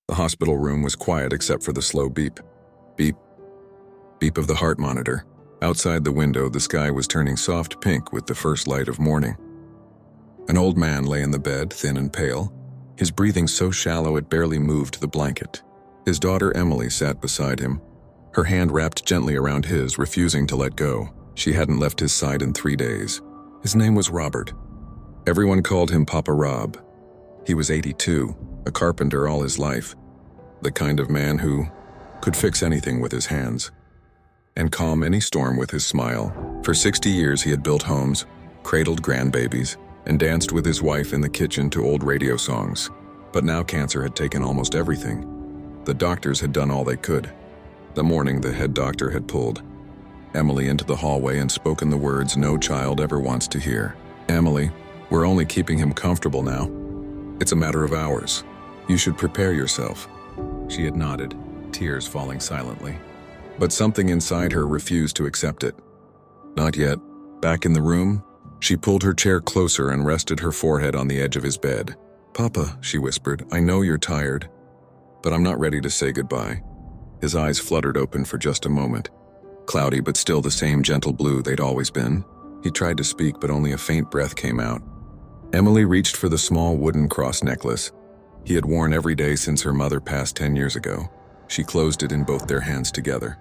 The hospital room was quiet except for the slow beep. Beep. Beep of the heart monitor. Outside the window, the sky was turning soft pink with the first light of morning. An old man lay in the bed, thin and pale, his breathing so shallow it barely moved the blanket. His daughter Emily sat beside him, her hand wrapped gently around his, refusing to let go. She hadn't left his side in 3 days. His name was Robert. Everyone called him Papa Rob. He was 82, a carpenter all his life, the kind of man who could fix anything with his hands and calm any storm with his smile. For 60 years he had built homes, cradled grandbabies, and danced with his wife in the kitchen to old radio songs. But now cancer had taken almost everything. The doctors had done all they could. The morning the head doctor had pulled Emily into the hallway and spoken the words no child ever wants to hear. "Emily, we're only keeping him comfortable now. It's a matter of hours. You should prepare yourself." She had nodded, tears falling silently. But something inside her refused to accept it. Not yet. Back in the room, she pulled her chair closer and rested her forehead on the edge of his bed. "Papa," she whispered, "I know you're tired, but I'm not ready to say goodbye." His eyes fluttered open for just a moment, cloudy but still the same gentle blue they'd always been. He tried to speak, but only a faint breath came out. Emily reached for the small wooden cross necklace he had worn every day since her mother passed 10 years ago. She closed it in both their hands together.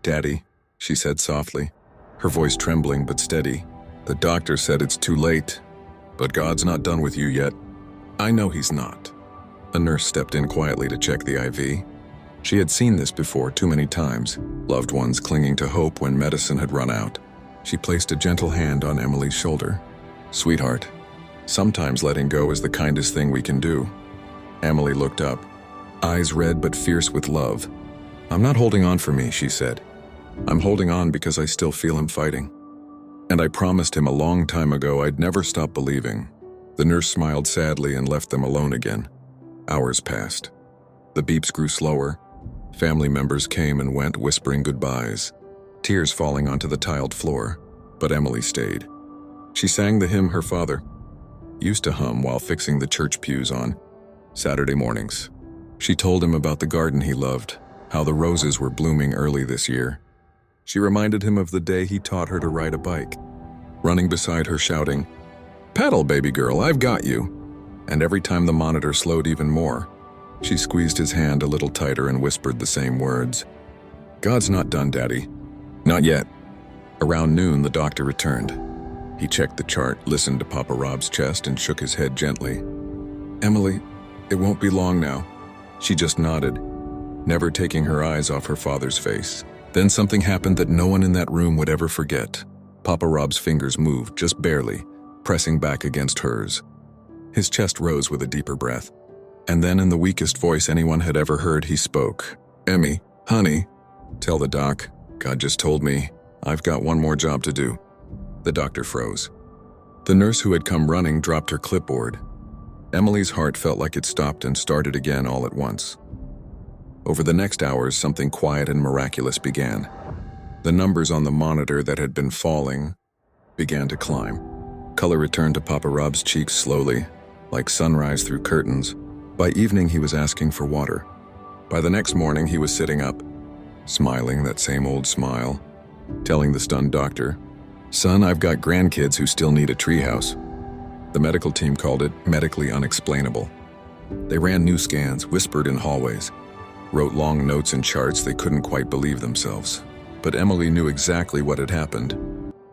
"Daddy," she said softly, her voice trembling but steady, "the doctor said it's too late, but God's not done with you yet." "I know he's not." A nurse stepped in quietly to check the IV. She had seen this before too many times, loved ones clinging to hope when medicine had run out. She placed a gentle hand on Emily's shoulder. "Sweetheart, sometimes letting go is the kindest thing we can do." Emily looked up, eyes red but fierce with love. "I'm not holding on for me," she said. "I'm holding on because I still feel him fighting. And I promised him a long time ago I'd never stop believing." The nurse smiled sadly and left them alone again. Hours passed. The beeps grew slower. Family members came and went, whispering goodbyes, tears falling onto the tiled floor. But Emily stayed. She sang the hymn her father used to hum while fixing the church pews on Saturday mornings. She told him about the garden he loved, how the roses were blooming early this year. She reminded him of the day he taught her to ride a bike, running beside her shouting, "Pedal, baby girl, I've got you." And every time the monitor slowed even more, she squeezed his hand a little tighter and whispered the same words. "God's not done, Daddy. Not yet." Around noon, the doctor returned. He checked the chart, listened to Papa Rob's chest, and shook his head gently. "Emily, it won't be long now." She just nodded, never taking her eyes off her father's face. Then something happened that no one in that room would ever forget. Papa Rob's fingers moved, just barely, pressing back against hers. His chest rose with a deeper breath. And then in the weakest voice anyone had ever heard, he spoke. "Emmy, honey, tell the doc, God just told me I've got one more job to do." The doctor froze. The nurse who had come running dropped her clipboard. Emily's heart felt like it stopped and started again all at once. Over the next hours, something quiet and miraculous began. The numbers on the monitor that had been falling began to climb. Color returned to Papa Rob's cheeks slowly, like sunrise through curtains. By evening, he was asking for water. By the next morning, he was sitting up, smiling that same old smile, telling the stunned doctor, "Son, I've got grandkids who still need a treehouse." The medical team called it medically unexplainable. They ran new scans, whispered in hallways, wrote long notes and charts. They couldn't quite believe themselves. But Emily knew exactly what had happened.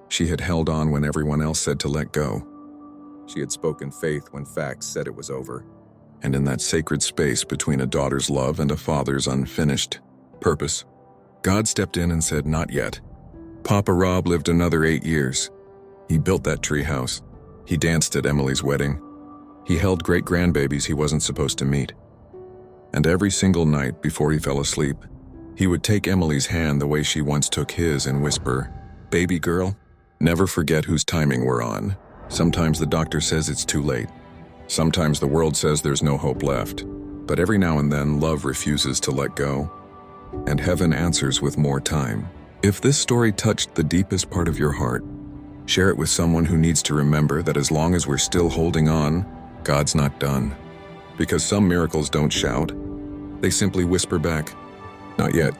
She had held on when everyone else said to let go. She had spoken faith when facts said it was over. And in that sacred space between a daughter's love and a father's unfinished purpose, God stepped in and said, "Not yet." Papa Rob lived another 8 years. He built that treehouse. He danced at Emily's wedding. He held great-grandbabies he wasn't supposed to meet. And every single night before he fell asleep, he would take Emily's hand the way she once took his and whisper, "Baby girl, never forget whose timing we're on. Sometimes the doctor says it's too late. Sometimes the world says there's no hope left. But every now and then, love refuses to let go. And heaven answers with more time." If this story touched the deepest part of your heart, share it with someone who needs to remember that as long as we're still holding on, God's not done. Because some miracles don't shout, They simply whisper back, "Not yet."